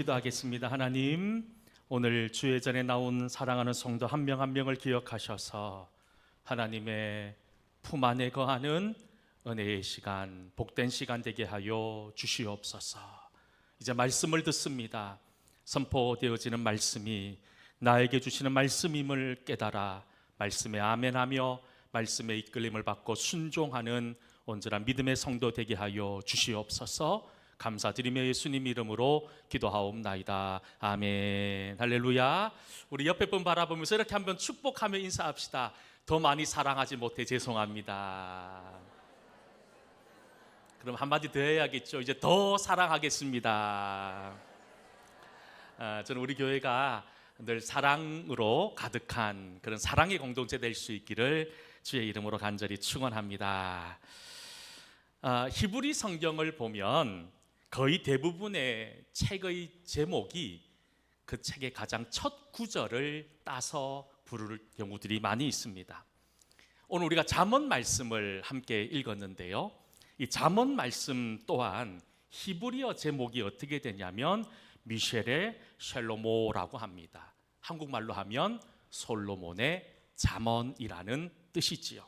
기도하겠습니다. 하나님, 오늘 주의 전에 나온 사랑하는 성도 한 명 한 명을 기억하셔서 하나님의 품 안에 거하는 은혜의 시간, 복된 시간 되게 하여 주시옵소서. 이제 말씀을 듣습니다. 선포되어지는 말씀이 나에게 주시는 말씀임을 깨달아 말씀에 아멘하며 말씀의 이끌림을 받고 순종하는 온전한 믿음의 성도 되게 하여 주시옵소서. 감사드리며 예수님 이름으로 기도하옵나이다. 아멘. 할렐루야. 우리 옆에 분 바라보면서 이렇게 한번 축복하며 인사합시다. 더 많이 사랑하지 못해 죄송합니다. 그럼 한마디 더 해야겠죠. 이제 더 사랑하겠습니다. 저는 우리 교회가 늘 사랑으로 가득한 그런 사랑의 공동체 될 수 있기를 주의 이름으로 간절히 축원합니다. 히브리 성경을 보면 거의 대부분의 책의 제목이 그 책의 가장 첫 구절을 따서 부를 경우들이 많이 있습니다. 오늘 우리가 잠언 말씀을 함께 읽었는데요, 이 잠언 말씀 또한 히브리어 제목이 어떻게 되냐면 미셸의 샬로모라고 합니다. 한국말로 하면 솔로몬의 잠언이라는 뜻이지요.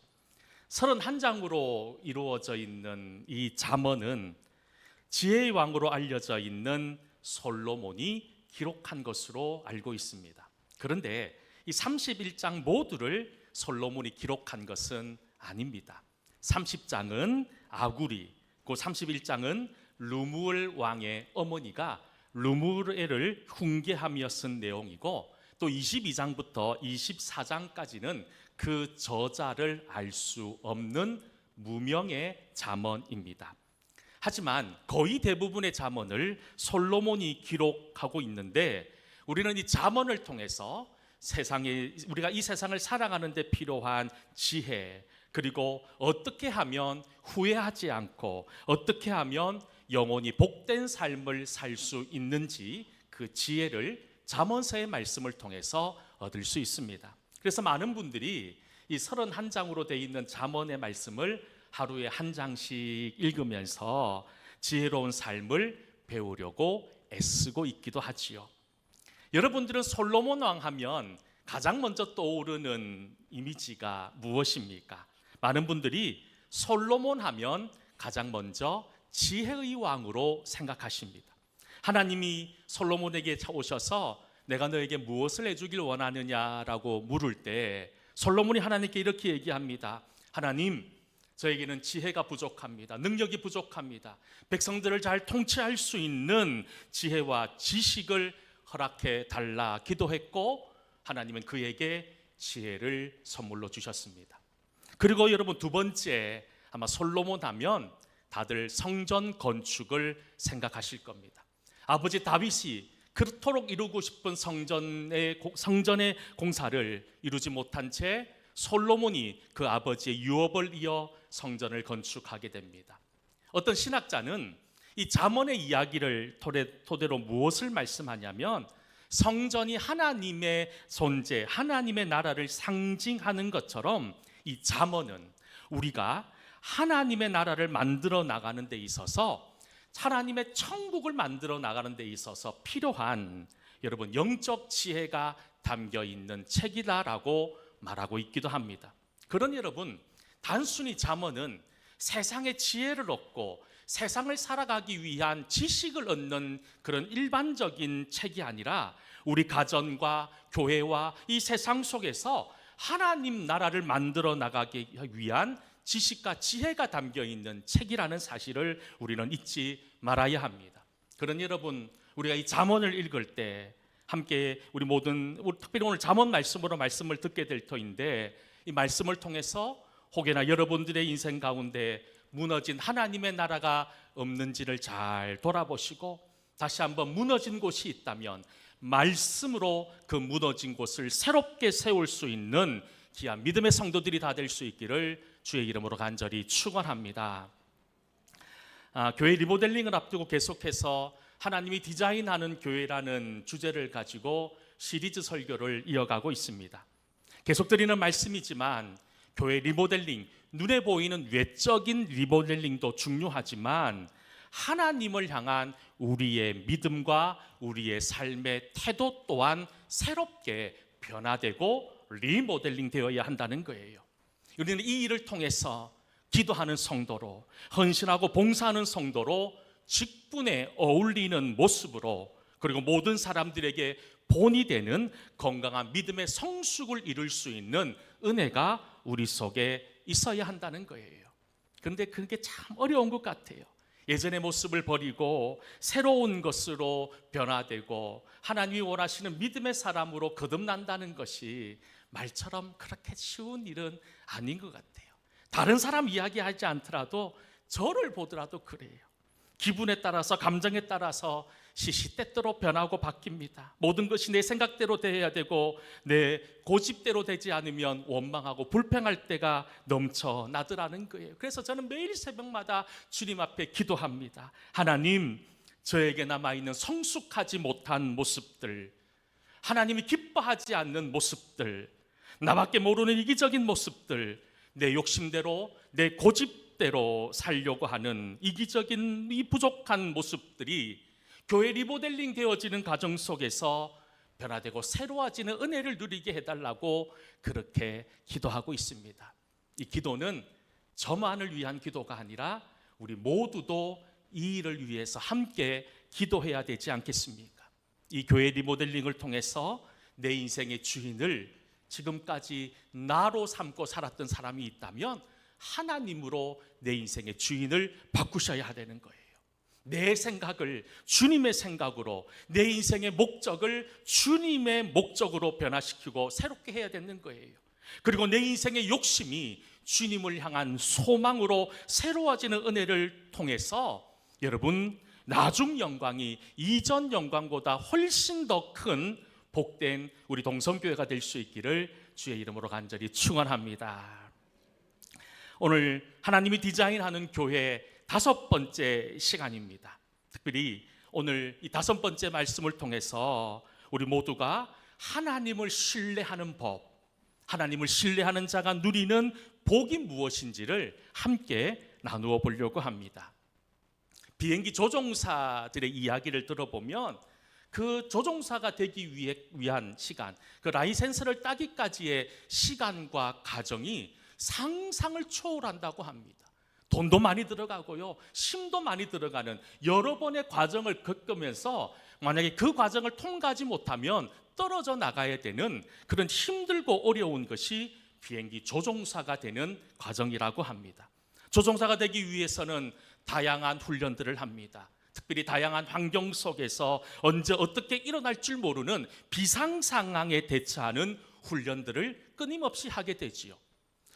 31장으로 이루어져 있는 이 잠언은 지혜의 왕으로 알려져 있는 솔로몬이 기록한 것으로 알고 있습니다. 그런데 이 31장 모두를 솔로몬이 기록한 것은 아닙니다. 30장은 아구리, 그 31장은 르무엘 왕의 어머니가 르무엘을 훈계하며 쓴 내용이고, 또 22장부터 24장까지는 그 저자를 알 수 없는 무명의 잠언입니다. 하지만 거의 대부분의 잠언을 솔로몬이 기록하고 있는데, 우리는 이 잠언을 통해서 우리가 이 세상을 살아가는 데 필요한 지혜, 그리고 어떻게 하면 후회하지 않고 어떻게 하면 영원히 복된 삶을 살 수 있는지 그 지혜를 잠언서의 말씀을 통해서 얻을 수 있습니다. 그래서 많은 분들이 이 31장으로 되어 있는 잠언의 말씀을 하루에 한 장씩 읽으면서 지혜로운 삶을 배우려고 애쓰고 있기도 하지요. 여러분들은 솔로몬 왕 하면 가장 먼저 떠오르는 이미지가 무엇입니까? 많은 분들이 솔로몬 하면 가장 먼저 지혜의 왕으로 생각하십니다. 하나님이 솔로몬에게 오셔서 내가 너에게 무엇을 해주길 원하느냐라고 물을 때 솔로몬이 하나님께 이렇게 얘기합니다. 하나님, 저에게는 지혜가 부족합니다. 능력이 부족합니다. 백성들을 잘 통치할 수 있는 지혜와 지식을 허락해 달라 기도했고, 하나님은 그에게 지혜를 선물로 주셨습니다. 그리고 여러분, 두 번째, 아마 솔로몬 하면 다들 성전 건축을 생각하실 겁니다. 아버지 다윗이 그토록 이루고 싶은 성전의 공사를 이루지 못한 채 솔로몬이 그 아버지의 유업을 이어 성전을 건축하게 됩니다. 어떤 신학자는 이 잠언의 이야기를 토대로 무엇을 말씀하냐면, 성전이 하나님의 존재, 하나님의 나라를 상징하는 것처럼 이 잠언은 우리가 하나님의 나라를 만들어 나가는 데 있어서, 하나님의 천국을 만들어 나가는 데 있어서 필요한 여러분 영적 지혜가 담겨 있는 책이다라고 말하고 있기도 합니다. 그러니 여러분, 단순히 잠언은 세상의 지혜를 얻고 세상을 살아가기 위한 지식을 얻는 그런 일반적인 책이 아니라 우리 가정과 교회와 이 세상 속에서 하나님 나라를 만들어 나가기 위한 지식과 지혜가 담겨 있는 책이라는 사실을 우리는 잊지 말아야 합니다. 그러니 여러분, 우리가 이 잠언을 읽을 때 함께 우리 특별히 오늘 잠언 말씀으로 말씀을 듣게 될 터인데, 이 말씀을 통해서 혹여나 여러분들의 인생 가운데 무너진 하나님의 나라가 없는지를 잘 돌아보시고, 다시 한번 무너진 곳이 있다면 말씀으로 그 무너진 곳을 새롭게 세울 수 있는 귀한 믿음의 성도들이 다 될 수 있기를 주의 이름으로 간절히 축원합니다. 교회 리모델링을 앞두고 계속해서 하나님이 디자인하는 교회라는 주제를 가지고 시리즈 설교를 이어가고 있습니다. 계속 드리는 말씀이지만 교회 리모델링, 눈에 보이는 외적인 리모델링도 중요하지만 하나님을 향한 우리의 믿음과 우리의 삶의 태도 또한 새롭게 변화되고 리모델링 되어야 한다는 거예요. 우리는 이 일을 통해서 기도하는 성도로, 헌신하고 봉사하는 성도로 직분에 어울리는 모습으로, 그리고 모든 사람들에게 본이 되는 건강한 믿음의 성숙을 이룰 수 있는 은혜가 우리 속에 있어야 한다는 거예요. 그런데 그게 참 어려운 것 같아요. 예전의 모습을 버리고 새로운 것으로 변화되고 하나님이 원하시는 믿음의 사람으로 거듭난다는 것이 말처럼 그렇게 쉬운 일은 아닌 것 같아요. 다른 사람 이야기하지 않더라도 저를 보더라도 그래요. 기분에 따라서, 감정에 따라서 시시때때로 변하고 바뀝니다. 모든 것이 내 생각대로 되어야 되고 내 고집대로 되지 않으면 원망하고 불평할 때가 넘쳐나더라는 거예요. 그래서 저는 매일 새벽마다 주님 앞에 기도합니다. 하나님, 저에게 남아있는 성숙하지 못한 모습들, 하나님이 기뻐하지 않는 모습들, 나밖에 모르는 이기적인 모습들, 내 욕심대로, 내 고집대로 살려고 하는 이기적인 이 부족한 모습들이 교회 리모델링 되어지는 과정 속에서 변화되고 새로워지는 은혜를 누리게 해달라고 그렇게 기도하고 있습니다. 이 기도는 저만을 위한 기도가 아니라 우리 모두도 이 일을 위해서 함께 기도해야 되지 않겠습니까? 이 교회 리모델링을 통해서 내 인생의 주인을 지금까지 나로 삼고 살았던 사람이 있다면 하나님으로 내 인생의 주인을 바꾸셔야 되는 거예요. 내 생각을 주님의 생각으로, 내 인생의 목적을 주님의 목적으로 변화시키고 새롭게 해야 되는 거예요. 그리고 내 인생의 욕심이 주님을 향한 소망으로 새로워지는 은혜를 통해서 여러분, 나중 영광이 이전 영광보다 훨씬 더 큰 복된 우리 동성교회가 될 수 있기를 주의 이름으로 간절히 축원합니다. 오늘 하나님이 디자인하는 교회 5번째 시간입니다. 특별히 오늘 이 5번째 말씀을 통해서 우리 모두가 하나님을 신뢰하는 법, 하나님을 신뢰하는 자가 누리는 복이 무엇인지를 함께 나누어 보려고 합니다. 비행기 조종사들의 이야기를 들어보면 그 조종사가 되기 위한 시간, 그 라이센스를 따기까지의 시간과 과정이 상상을 초월한다고 합니다. 돈도 많이 들어가고요, 힘도 많이 들어가는 여러 번의 과정을 겪으면서 만약에 그 과정을 통과하지 못하면 떨어져 나가야 되는 그런 힘들고 어려운 것이 비행기 조종사가 되는 과정이라고 합니다. 조종사가 되기 위해서는 다양한 훈련들을 합니다. 특별히 다양한 환경 속에서 언제 어떻게 일어날 줄 모르는 비상 상황에 대처하는 훈련들을 끊임없이 하게 되지요.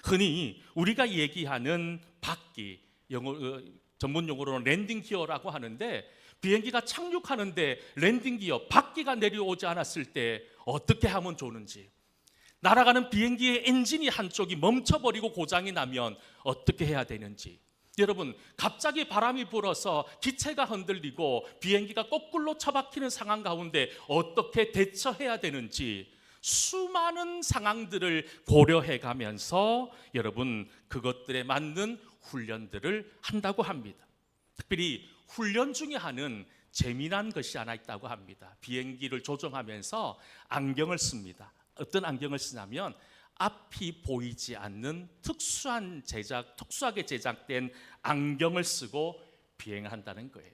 흔히 우리가 얘기하는 바퀴, 전문 용어로는 랜딩 기어라고 하는데, 비행기가 착륙하는데 랜딩 기어, 바퀴가 내려오지 않았을 때 어떻게 하면 좋은지, 날아가는 비행기의 엔진이 한쪽이 멈춰버리고 고장이 나면 어떻게 해야 되는지, 여러분, 갑자기 바람이 불어서 기체가 흔들리고 비행기가 거꾸로 처박히는 상황 가운데 어떻게 대처해야 되는지 수많은 상황들을 고려해 가면서 여러분, 그것들에 맞는 훈련들을 한다고 합니다. 특별히 훈련 중에 하는 재미난 것이 하나 있다고 합니다. 비행기를 조종하면서 안경을 씁니다. 어떤 안경을 쓰냐면 앞이 보이지 않는 특수하게 제작된 안경을 쓰고 비행을 한다는 거예요.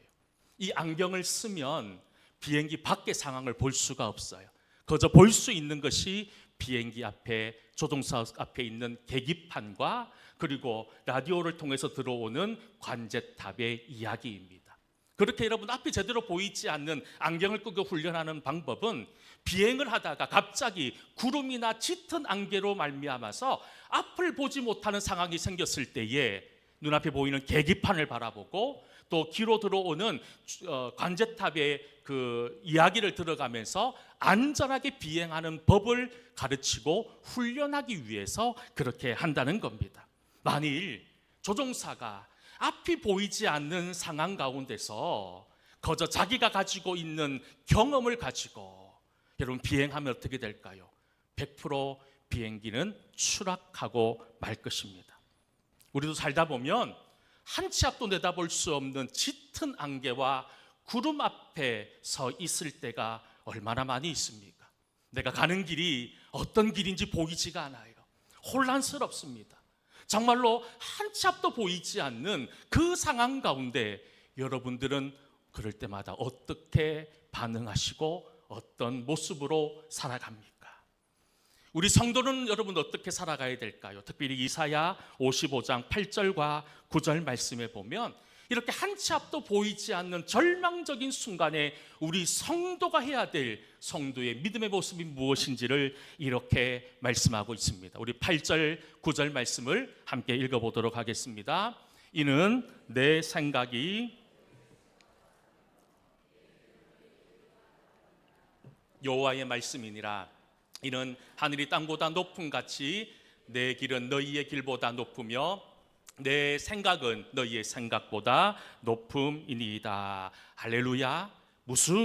이 안경을 쓰면 비행기 밖의 상황을 볼 수가 없어요. 그저 볼 수 있는 것이 비행기 앞에, 조종사 앞에 있는 계기판과 그리고 라디오를 통해서 들어오는 관제탑의 이야기입니다. 그렇게 여러분, 앞이 제대로 보이지 않는 안경을 끼고 훈련하는 방법은 비행을 하다가 갑자기 구름이나 짙은 안개로 말미암아서 앞을 보지 못하는 상황이 생겼을 때에 눈앞에 보이는 계기판을 바라보고 또 귀로 들어오는 관제탑의 그 이야기를 들어가면서 안전하게 비행하는 법을 가르치고 훈련하기 위해서 그렇게 한다는 겁니다. 만일 조종사가 앞이 보이지 않는 상황 가운데서 거저 자기가 가지고 있는 경험을 가지고 여러분 비행하면 어떻게 될까요? 100% 비행기는 추락하고 말 것입니다. 우리도 살다 보면 한 치 앞도 내다볼 수 없는 짙은 안개와 구름 앞에 서 있을 때가 얼마나 많이 있습니까? 내가 가는 길이 어떤 길인지 보이지가 않아요. 혼란스럽습니다. 정말로 한 치 앞도 보이지 않는 그 상황 가운데 여러분들은 그럴 때마다 어떻게 반응하시고 어떤 모습으로 살아갑니까? 우리 성도는 여러분 어떻게 살아가야 될까요? 특별히 이사야 55장 8절과 9절 말씀에 보면 이렇게 한 치 앞도 보이지 않는 절망적인 순간에 우리 성도가 해야 될 성도의 믿음의 모습이 무엇인지를 이렇게 말씀하고 있습니다. 우리 8절 9절 말씀을 함께 읽어보도록 하겠습니다. 이는 내 생각이 여호와의 말씀이니라. 이는 하늘이 땅보다 높음 같이 내 길은 너희의 길보다 높으며 내 생각은 너희의 생각보다 높음이니이다. 할렐루야.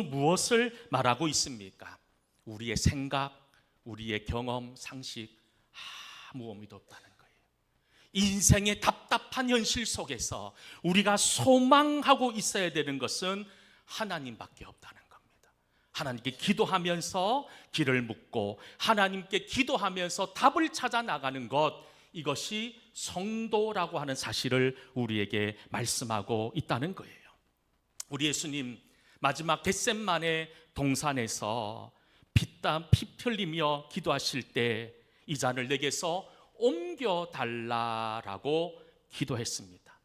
무엇을 말하고 있습니까? 우리의 생각, 우리의 경험, 상식 아무 의미도 없다는 거예요. 인생의 답답한 현실 속에서 우리가 소망하고 있어야 되는 것은 하나님밖에 없다는 거예요. 하나님께 기도하면서 길을 묻고 하나님께 기도하면서 답을 찾아 나가는 것, 이것이 성도라고 하는 사실을 우리에게 말씀하고 있다는 거예요. 우리 예수님 마지막 겟셋마네 동산에서 피땀 피 흘리며 기도하실 때 이 잔을 내게서 옮겨 달라라고 기도했습니다.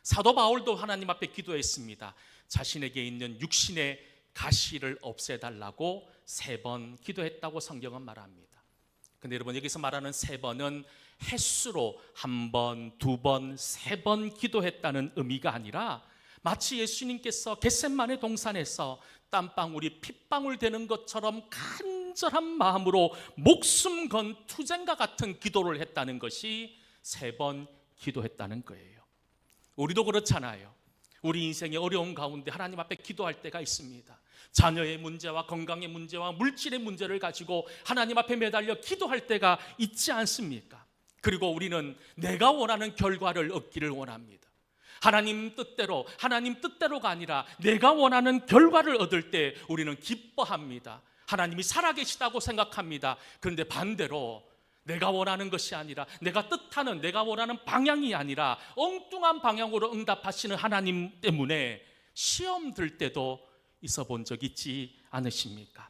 사도 바울도 하나님 앞에 기도했습니다. 자신에게 있는 육신의 가시를 없애달라고 3번 기도했다고 성경은 말합니다. 근데 여러분, 여기서 말하는 3번은 횟수로 1번, 2번, 3번 기도했다는 의미가 아니라 마치 예수님께서 겟셋마네 동산에서 땀방울이 핏방울 되는 것처럼 간절한 마음으로 목숨 건 투쟁과 같은 기도를 했다는 것이 3번 기도했다는 거예요. 우리도 그렇잖아요. 우리 인생의 어려운 가운데 하나님 앞에 기도할 때가 있습니다. 자녀의 문제와 건강의 문제와 물질의 문제를 가지고 하나님 앞에 매달려 기도할 때가 있지 않습니까? 그리고 우리는 내가 원하는 결과를 얻기를 원합니다. 하나님 뜻대로가 아니라 내가 원하는 결과를 얻을 때 우리는 기뻐합니다. 하나님이 살아계시다고 생각합니다. 그런데 반대로 내가 원하는 것이 아니라 내가 원하는 방향이 아니라 엉뚱한 방향으로 응답하시는 하나님 때문에 시험 들 때도 있어 본 적 있지 않으십니까?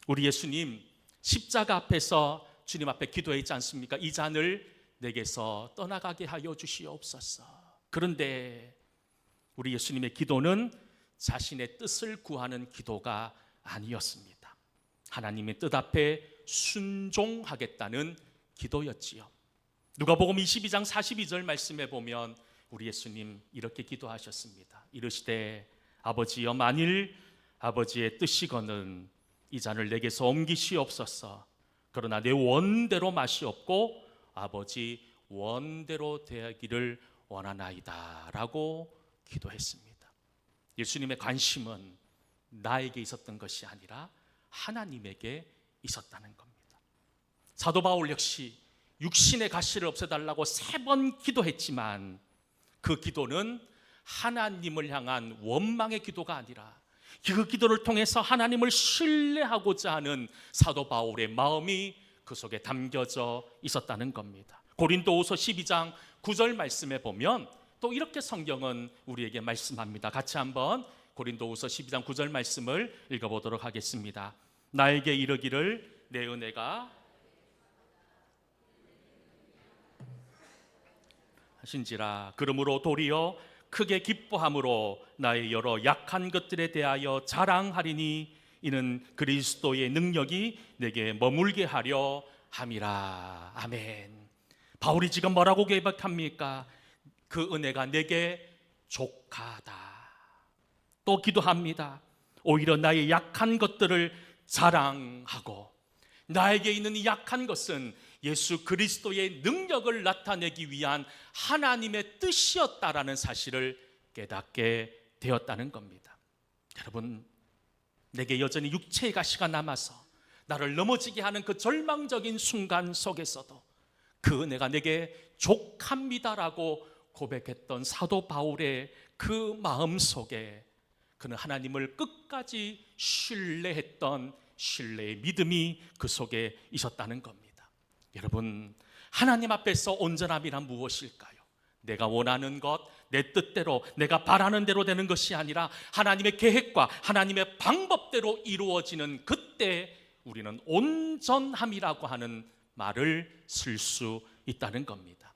우리 예수님 십자가 앞에서 주님 앞에 기도했지 않습니까? 이 잔을 내게서 떠나가게 하여 주시옵소서. 그런데 우리 예수님의 기도는 자신의 뜻을 구하는 기도가 아니었습니다. 하나님의 뜻 앞에 순종하겠다는 기도였지요. 누가복음 22장 42절 말씀에 보면 우리 예수님 이렇게 기도하셨습니다. 이르시되 아버지여, 만일 아버지의 뜻이거늘 이 잔을 내게서 옮기시옵소서. 그러나 내 원대로 마시옵고 아버지 원대로 되기를 원하나이다 라고 기도했습니다. 예수님의 관심은 나에게 있었던 것이 아니라 하나님에게 있었다는 겁니다. 사도 바울 역시 육신의 가시를 없애달라고 3번 기도했지만 그 기도는 하나님을 향한 원망의 기도가 아니라 그 기도를 통해서 하나님을 신뢰하고자 하는 사도 바울의 마음이 그 속에 담겨져 있었다는 겁니다. 고린도후서 12장 9절 말씀에 보면 또 이렇게 성경은 우리에게 말씀합니다. 같이 한번 고린도후서 12장 9절 말씀을 읽어보도록 하겠습니다. 나에게 이르기를 내 은혜가 하신지라. 그러므로 도리어 크게 기뻐함으로 나의 여러 약한 것들에 대하여 자랑하리니 이는 그리스도의 능력이 내게 머물게 하려 함이라. 아멘. 바울이 지금 뭐라고 고백합니까? 그 은혜가 내게 족하다. 또 기도합니다. 오히려 나의 약한 것들을 자랑하고 나에게 있는 이 약한 것은 예수 그리스도의 능력을 나타내기 위한 하나님의 뜻이었다라는 사실을 깨닫게 되었다는 겁니다. 여러분, 내게 여전히 육체의 가시가 남아서 나를 넘어지게 하는 그 절망적인 순간 속에서도 그 은혜가 내게 족합니다라고 고백했던 사도 바울의 그 마음 속에 그는 하나님을 끝까지 신뢰했던 신뢰의 믿음이 그 속에 있었다는 겁니다. 여러분, 하나님 앞에서 온전함이란 무엇일까요? 내가 원하는 것, 내 뜻대로, 내가 바라는 대로 되는 것이 아니라 하나님의 계획과 하나님의 방법대로 이루어지는 그때 우리는 온전함이라고 하는 말을 쓸 수 있다는 겁니다.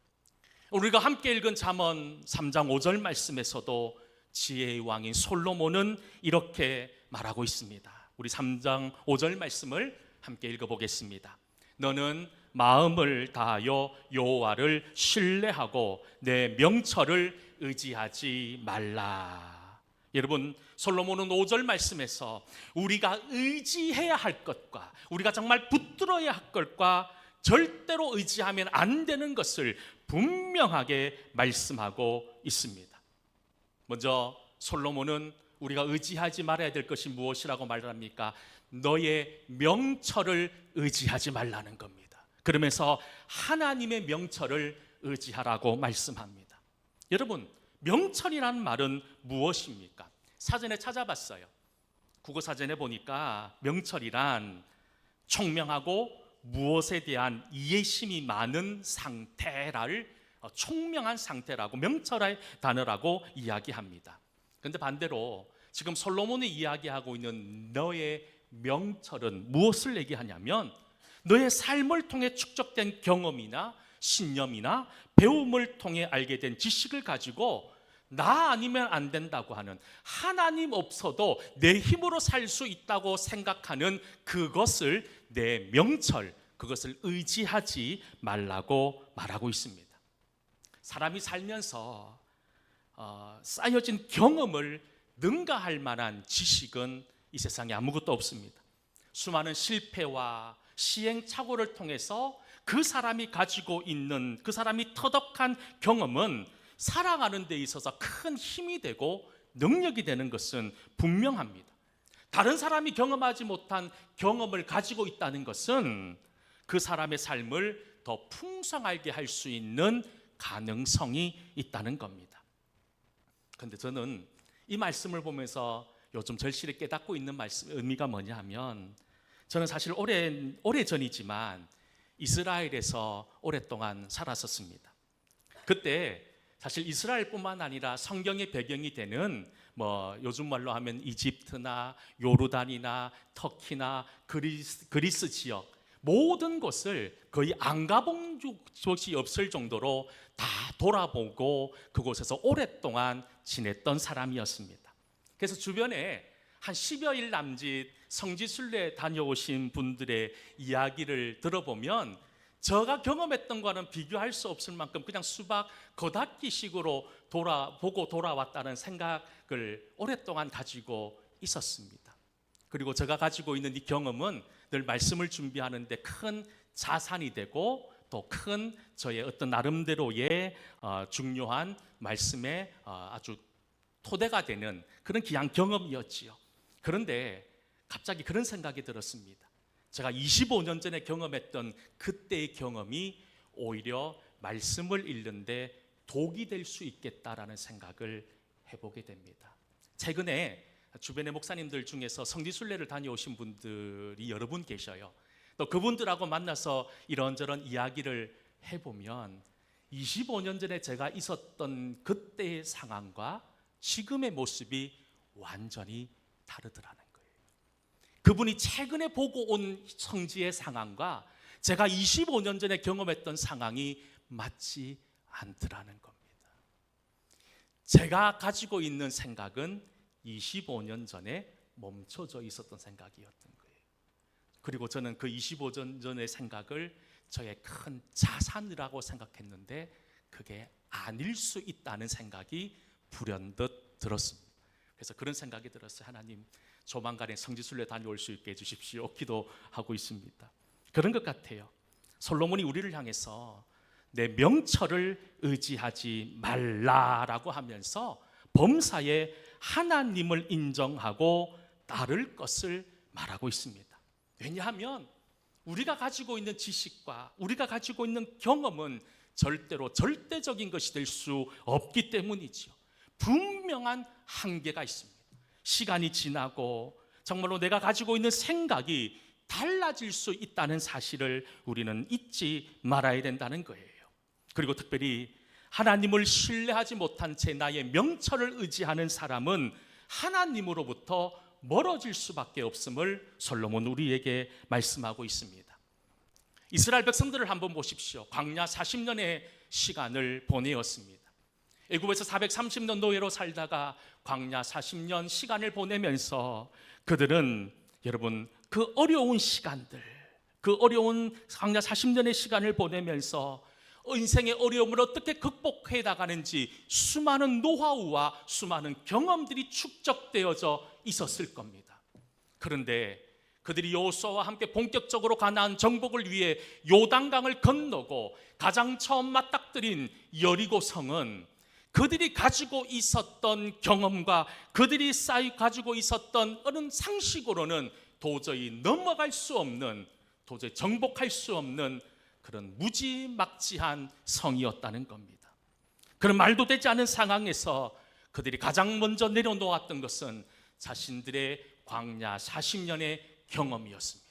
우리가 함께 읽은 잠언 3장 5절 말씀에서도 지혜의 왕인 솔로몬은 이렇게 말하고 있습니다. 우리 3장 5절 말씀을 함께 읽어보겠습니다. 너는 마음을 다하여 여호와를 신뢰하고 내 명철을 의지하지 말라. 여러분, 솔로몬은 5절 말씀에서 우리가 의지해야 할 것과 우리가 정말 붙들어야 할 것과 절대로 의지하면 안 되는 것을 분명하게 말씀하고 있습니다. 먼저 솔로몬은 우리가 의지하지 말아야 될 것이 무엇이라고 말을 합니까? 너의 명철을 의지하지 말라는 겁니다. 그러면서 하나님의 명철을 의지하라고 말씀합니다. 여러분, 명철이라는 말은 무엇입니까? 사전에 찾아봤어요. 국어사전에 보니까 명철이란 총명하고 무엇에 대한 이해심이 많은 상태를 총명한 상태라고, 명철의 단어라고 이야기합니다. 그런데 반대로 지금 솔로몬이 이야기하고 있는 너의 명철은 무엇을 얘기하냐면 너의 삶을 통해 축적된 경험이나 신념이나 배움을 통해 알게 된 지식을 가지고 나 아니면 안 된다고 하는, 하나님 없어도 내 힘으로 살 수 있다고 생각하는 그것을 내 명철, 그것을 의지하지 말라고 말하고 있습니다. 사람이 살면서 쌓여진 경험을 능가할 만한 지식은 이 세상에 아무것도 없습니다. 수많은 실패와 시행착오를 통해서 그 사람이 가지고 있는, 그 사람이 터득한 경험은 살아가는 데 있어서 큰 힘이 되고 능력이 되는 것은 분명합니다. 다른 사람이 경험하지 못한 경험을 가지고 있다는 것은 그 사람의 삶을 더 풍성하게 할 수 있는 가능성이 있다는 겁니다. 그런데 저는 이 말씀을 보면서 요즘 절실히 깨닫고 있는 의미가 뭐냐 하면, 저는 사실 오래전이지만 이스라엘에서 오랫동안 살았었습니다. 그때 사실 이스라엘뿐만 아니라 성경의 배경이 되는 요즘 말로 하면 이집트나 요르단이나 터키나 그리스 지역 모든 곳을 거의 안 가본 곳이 없을 정도로 다 돌아보고 그곳에서 오랫동안 지냈던 사람이었습니다. 그래서 주변에 한 10여일 남짓 성지순례 다녀오신 분들의 이야기를 들어보면 제가 경험했던 거는 비교할 수 없을 만큼 그냥 수박 겉핥기식으로 돌아보고 돌아왔다는 생각을 오랫동안 가지고 있었습니다. 그리고 제가 가지고 있는 이 경험은 늘 말씀을 준비하는데 큰 자산이 되고 또 큰 저의 어떤 나름대로의 중요한 말씀의 아주 토대가 되는 그런 귀한 경험이었지요. 그런데 갑자기 그런 생각이 들었습니다. 제가 25년 전에 경험했던 그때의 경험이 오히려 말씀을 읽는데 독이 될 수 있겠다라는 생각을 해보게 됩니다. 최근에 주변의 목사님들 중에서 성지순례를 다녀오신 분들이 여러 분 계셔요. 또 그분들하고 만나서 이런저런 이야기를 해보면 25년 전에 제가 있었던 그때의 상황과 지금의 모습이 완전히 다르더라는 거예요. 그분이 최근에 보고 온 성지의 상황과 제가 25년 전에 경험했던 상황이 맞지 않더라는 겁니다. 제가 가지고 있는 생각은 25년 전에 멈춰져 있었던 생각이었던 거예요. 그리고 저는 그 25년 전의 생각을 저의 큰 자산이라고 생각했는데 그게 아닐 수 있다는 생각이 불현듯 들었습니다. 그래서 그런 생각이 들었어요. 하나님, 조만간에 성지순례 다녀올 수 있게 해주십시오. 기도하고 있습니다. 그런 것 같아요. 솔로몬이 우리를 향해서 내 명철을 의지하지 말라라고 하면서 범사에 하나님을 인정하고 따를 것을 말하고 있습니다. 왜냐하면 우리가 가지고 있는 지식과 우리가 가지고 있는 경험은 절대로 절대적인 것이 될 수 없기 때문이죠. 분명한 한계가 있습니다. 시간이 지나고 정말로 내가 가지고 있는 생각이 달라질 수 있다는 사실을 우리는 잊지 말아야 된다는 거예요. 그리고 특별히 하나님을 신뢰하지 못한 채 나의 명철을 의지하는 사람은 하나님으로부터 멀어질 수밖에 없음을 솔로몬 우리에게 말씀하고 있습니다. 이스라엘 백성들을 한번 보십시오. 광야 40년의 시간을 보내었습니다. 애굽에서 430년 노예로 살다가 광야 40년 시간을 보내면서 그들은 여러분 그 어려운 시간들, 그 어려운 광야 40년의 시간을 보내면서 인생의 어려움을 어떻게 극복해 나가는지 수많은 노하우와 수많은 경험들이 축적되어져 있었을 겁니다. 그런데 그들이 여호수아와 함께 본격적으로 가나안 정복을 위해 요단강을 건너고 가장 처음 맞닥뜨린 여리고성은 그들이 가지고 있었던 경험과 그들이 가지고 있었던 어느 상식으로는 도저히 넘어갈 수 없는, 도저히 정복할 수 없는 그런 무지막지한 성이었다는 겁니다. 그런 말도 되지 않은 상황에서 그들이 가장 먼저 내려놓았던 것은 자신들의 광야 40년의 경험이었습니다.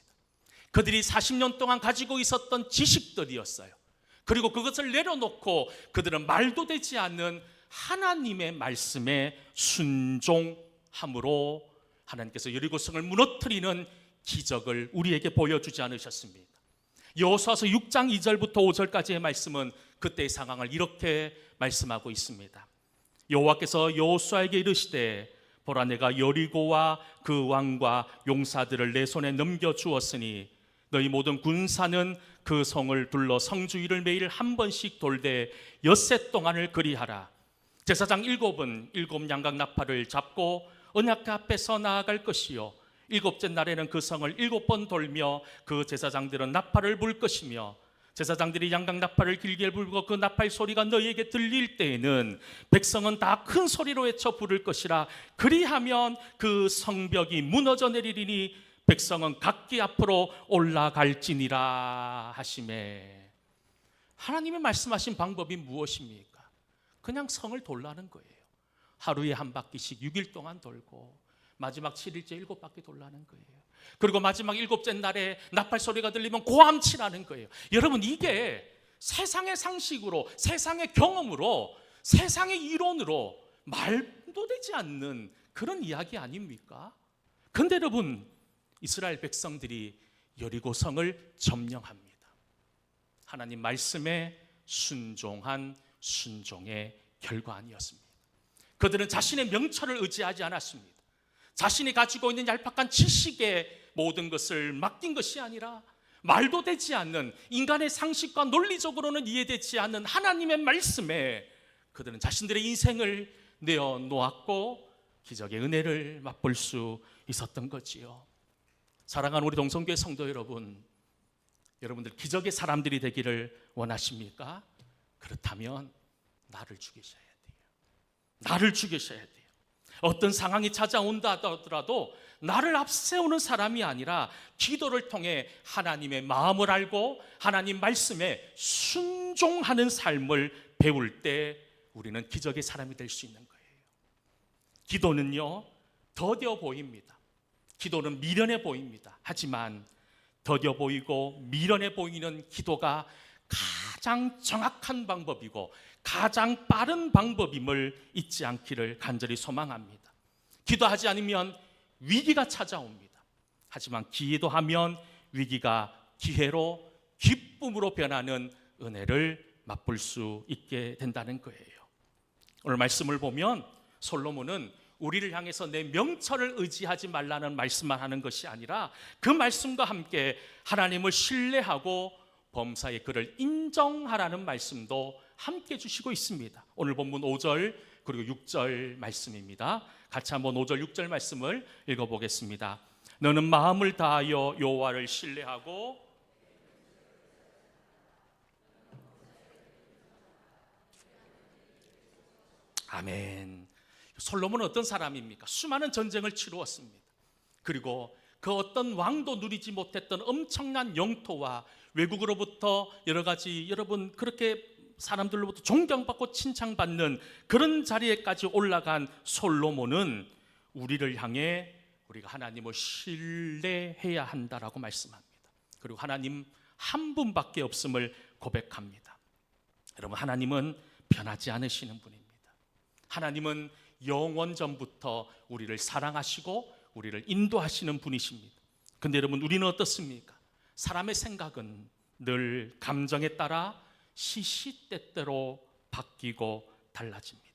그들이 40년 동안 가지고 있었던 지식들이었어요. 그리고 그것을 내려놓고 그들은 말도 되지 않는 하나님의 말씀에 순종함으로 하나님께서 여리고성을 무너뜨리는 기적을 우리에게 보여주지 않으셨습니까? 여호수아서 6장 2절부터 5절까지의 말씀은 그때의 상황을 이렇게 말씀하고 있습니다. 여호와께서 여호수아에게 이르시되 보라 내가 여리고와 그 왕과 용사들을 내 손에 넘겨주었으니 너희 모든 군사는 그 성을 둘러 성주위를 매일 한 번씩 돌되 엿새 동안을 그리하라. 제사장 7은 7 양각 나팔을 잡고 언약궤 앞에서 나아갈 것이요 7째 날에는 그 성을 7번 돌며 그 제사장들은 나팔을 불 것이며 제사장들이 양각 나팔을 길게 불고 그 나팔 소리가 너희에게 들릴 때에는 백성은 다 큰 소리로 외쳐 부를 것이라. 그리하면 그 성벽이 무너져 내리리니 백성은 각기 앞으로 올라갈지니라 하시매. 하나님의 말씀하신 방법이 무엇입니까? 그냥 성을 돌라는 거예요. 하루에 한 바퀴씩 6일 동안 돌고 마지막 7일째 7바퀴 돌라는 거예요. 그리고 마지막 7째 날에 나팔 소리가 들리면 고함치라는 거예요. 여러분 이게 세상의 상식으로, 세상의 경험으로, 세상의 이론으로 말도 되지 않는 그런 이야기 아닙니까? 그런데 여러분 이스라엘 백성들이 여리고성을 점령합니다. 하나님 말씀에 순종한 순종의 결과 아니었습니다. 그들은 자신의 명철을 의지하지 않았습니다. 자신이 가지고 있는 얄팍한 지식에 모든 것을 맡긴 것이 아니라 말도 되지 않는 인간의 상식과 논리적으로는 이해되지 않는 하나님의 말씀에 그들은 자신들의 인생을 내어놓았고 기적의 은혜를 맛볼 수 있었던 거지요. 사랑하는 우리 동성교회 성도 여러분, 여러분들 기적의 사람들이 되기를 원하십니까? 그렇다면 나를 죽이셔야 돼요. 나를 죽이셔야 돼요. 어떤 상황이 찾아온다 하더라도 나를 앞세우는 사람이 아니라 기도를 통해 하나님의 마음을 알고 하나님 말씀에 순종하는 삶을 배울 때 우리는 기적의 사람이 될 수 있는 거예요. 기도는요, 더뎌 보입니다. 기도는 미련해 보입니다. 하지만 더뎌 보이고 미련해 보이는 기도가 가장 정확한 방법이고 가장 빠른 방법임을 잊지 않기를 간절히 소망합니다. 기도하지 않으면 위기가 찾아옵니다. 하지만 기도하면 위기가 기회로 기쁨으로 변하는 은혜를 맛볼 수 있게 된다는 거예요. 오늘 말씀을 보면 솔로몬은 우리를 향해서 내 명철을 의지하지 말라는 말씀만 하는 것이 아니라 그 말씀과 함께 하나님을 신뢰하고 범사의 그를 인정하라는 말씀도 함께 주시고 있습니다. 오늘 본문 5절 그리고 6절 말씀입니다. 같이 한번 5절 6절 말씀을 읽어보겠습니다. 너는 마음을 다하여 여호와를 신뢰하고 아멘. 솔로몬은 어떤 사람입니까? 수많은 전쟁을 치루었습니다. 그리고 그 어떤 왕도 누리지 못했던 엄청난 영토와 외국으로부터 여러 가지 여러분 그렇게 사람들로부터 존경받고 칭찬받는 그런 자리에까지 올라간 솔로몬은 우리를 향해 우리가 하나님을 신뢰해야 한다라고 말씀합니다. 그리고 하나님 한 분밖에 없음을 고백합니다. 여러분, 하나님은 변하지 않으시는 분입니다. 하나님은 영원 전부터 우리를 사랑하시고 우리를 인도하시는 분이십니다. 근데 여러분, 우리는 어떻습니까? 사람의 생각은 늘 감정에 따라 시시때때로 바뀌고 달라집니다.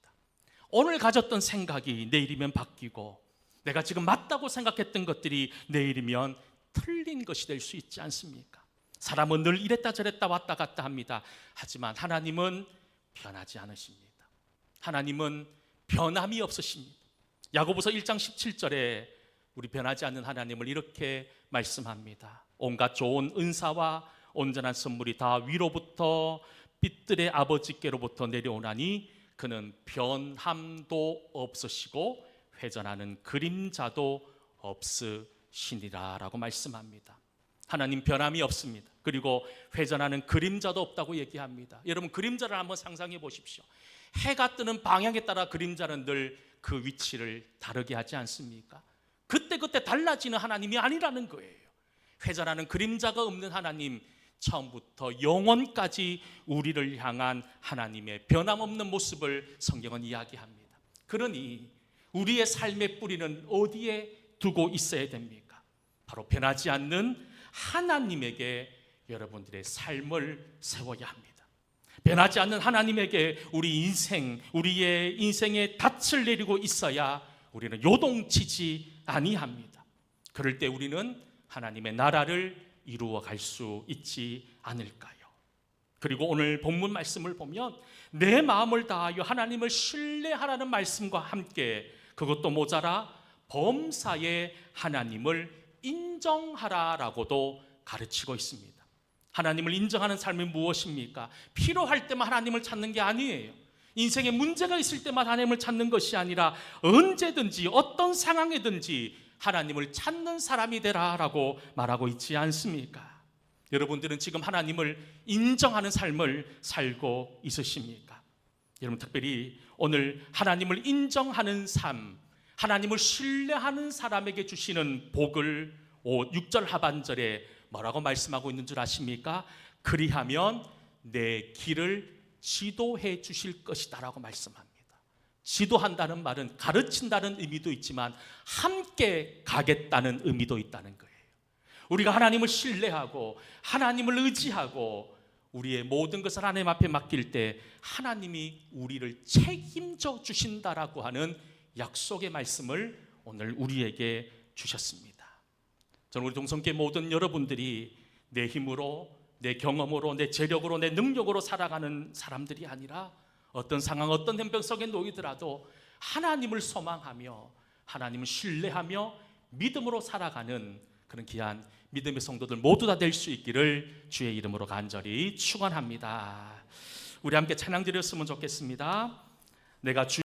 오늘 가졌던 생각이 내일이면 바뀌고, 내가 지금 맞다고 생각했던 것들이 내일이면 틀린 것이 될 수 있지 않습니까? 사람은 늘 이랬다 저랬다 왔다 갔다 합니다. 하지만 하나님은 변하지 않으십니다. 하나님은 변함이 없으십니다. 야고보서 1장 17절에 우리 변하지 않는 하나님을 이렇게 말씀합니다. 온갖 좋은 은사와 온전한 선물이 다 위로부터 빛들의 아버지께로부터 내려오나니 그는 변함도 없으시고 회전하는 그림자도 없으시니라 라고 말씀합니다. 하나님 변함이 없습니다. 그리고 회전하는 그림자도 없다고 얘기합니다. 여러분, 그림자를 한번 상상해 보십시오. 해가 뜨는 방향에 따라 그림자는 늘 그 위치를 다르게 하지 않습니까? 그때그때 달라지는 하나님이 아니라는 거예요. 회전하는 그림자가 없는 하나님, 처음부터 영원까지 우리를 향한 하나님의 변함없는 모습을 성경은 이야기합니다. 그러니 우리의 삶의 뿌리는 어디에 두고 있어야 됩니까? 바로 변하지 않는 하나님에게 여러분들의 삶을 세워야 합니다. 변하지 않는 하나님에게 우리의 인생에 닻을 내리고 있어야 우리는 요동치지 아니합니다. 그럴 때 우리는 하나님의 나라를 이루어 갈 수 있지 않을까요? 그리고 오늘 본문 말씀을 보면 내 마음을 다하여 하나님을 신뢰하라는 말씀과 함께 그것도 모자라 범사에 하나님을 인정하라라고도 가르치고 있습니다. 하나님을 인정하는 삶이 무엇입니까? 필요할 때만 하나님을 찾는 게 아니에요. 인생에 문제가 있을 때만 하나님을 찾는 것이 아니라 언제든지 어떤 상황에든지 하나님을 찾는 사람이 되라라고 말하고 있지 않습니까? 여러분들은 지금 하나님을 인정하는 삶을 살고 있으십니까? 여러분, 특별히 오늘 하나님을 인정하는 삶, 하나님을 신뢰하는 사람에게 주시는 복을 6절 하반절에 뭐라고 말씀하고 있는 줄 아십니까? 그리하면 내 길을 지도해 주실 것이다 라고 말씀합니다. 지도한다는 말은 가르친다는 의미도 있지만 함께 가겠다는 의미도 있다는 거예요. 우리가 하나님을 신뢰하고 하나님을 의지하고 우리의 모든 것을 하나님 앞에 맡길 때 하나님이 우리를 책임져 주신다라고 하는 약속의 말씀을 오늘 우리에게 주셨습니다. 저는 우리 동성교회 모든 여러분들이 내 힘으로, 내 경험으로, 내 재력으로, 내 능력으로 살아가는 사람들이 아니라 어떤 상황, 어떤 형편 속에 놓이더라도 하나님을 소망하며 하나님을 신뢰하며 믿음으로 살아가는 그런 귀한 믿음의 성도들 모두 다 될 수 있기를 주의 이름으로 간절히 축원합니다. 우리 함께 찬양 드렸으면 좋겠습니다. 내가 주